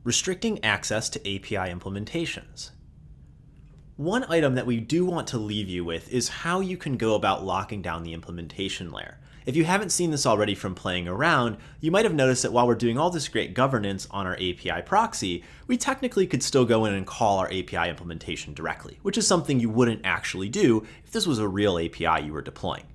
Restricting access to API implementations. One item that we do want to leave you with is how you can go about locking down the implementation layer. If you haven't seen this already from playing around, you might have noticed that while we're doing all this great governance on our API proxy, we technically could still go in and call our API implementation directly, which is something you wouldn't actually do if this was a real API you were deploying.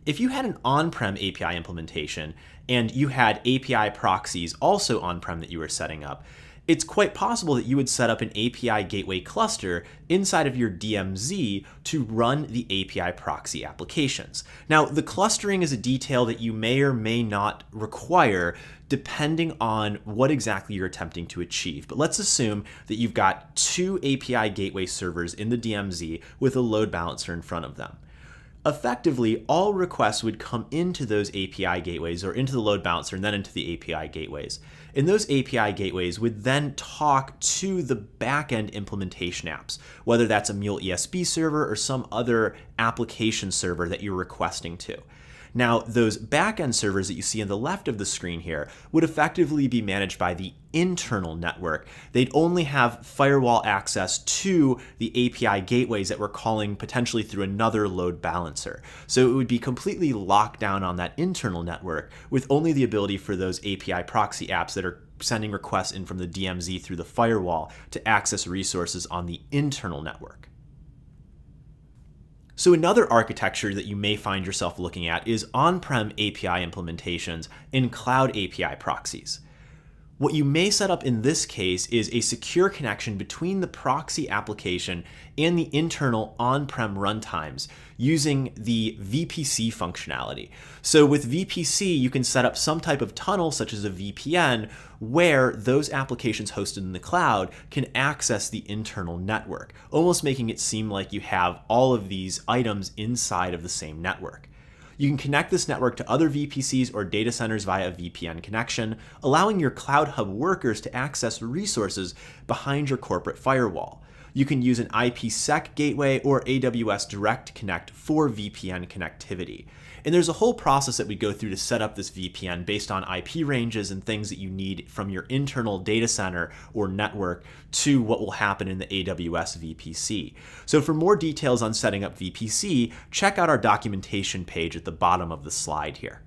If you had an on-prem API implementation and you had API proxies also on-prem that you were setting up, it's quite possible that you would set up an API gateway cluster inside of your DMZ to run the API proxy applications. Now, the clustering is a detail that you may or may not require depending on what exactly you're attempting to achieve. But let's assume that you've got two API gateway servers in the DMZ with a load balancer in front of them. Effectively, all requests would come into those API gateways or into the load balancer and then into the API gateways. And those API gateways would then talk to the backend implementation apps, whether that's a Mule ESB server or some other application server that you're requesting to. Now, those backend servers that you see on the left of the screen here would effectively be managed by the internal network. They'd only have firewall access to the API gateways that we're calling potentially through another load balancer. So it would be completely locked down on that internal network with only the ability for those API proxy apps that are sending requests in from the DMZ through the firewall to access resources on the internal network. So another architecture that you may find yourself looking at is on-prem API implementations and cloud API proxies. What you may set up in this case is a secure connection between the proxy application and the internal on-prem runtimes using the VPC functionality. So with VPC, you can set up some type of tunnel, such as a VPN, where those applications hosted in the cloud can access the internal network, almost making it seem like you have all of these items inside of the same network. You can connect this network to other VPCs or data centers via a VPN connection, allowing your Cloud Hub workers to access resources behind your corporate firewall. You can use an IPsec gateway or AWS Direct Connect for VPN connectivity. And there's a whole process that we go through to set up this VPN based on IP ranges and things that you need from your internal data center or network to what will happen in the AWS VPC. So for more details on setting up VPC, check out our documentation page at the bottom of the slide here.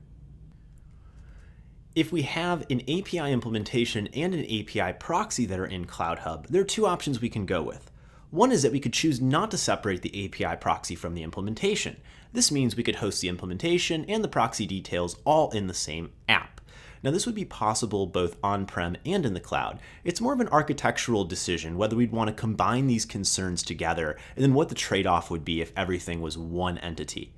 If we have an API implementation and an API proxy that are in Cloud Hub, there are two options we can go with. One is that we could choose not to separate the API proxy from the implementation. This means we could host the implementation and the proxy details all in the same app. Now, this would be possible both on-prem and in the cloud. It's more of an architectural decision whether we'd want to combine these concerns together and then what the trade-off would be if everything was one entity.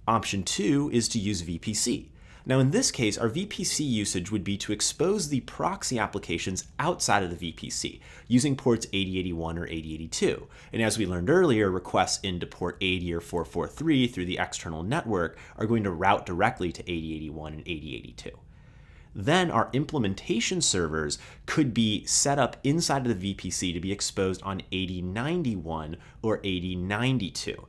Option 2 is to use VPC. Now, in this case, our VPC usage would be to expose the proxy applications outside of the VPC using ports 8081 or 8082. And as we learned earlier, requests into port 80 or 443 through the external network are going to route directly to 8081 and 8082. Then our implementation servers could be set up inside of the VPC to be exposed on 8091 or 8092.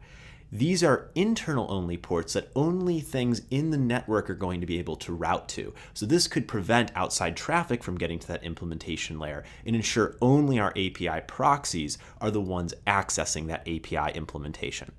These are internal-only ports that only things in the network are going to be able to route to. So this could prevent outside traffic from getting to that implementation layer and ensure only our API proxies are the ones accessing that API implementation.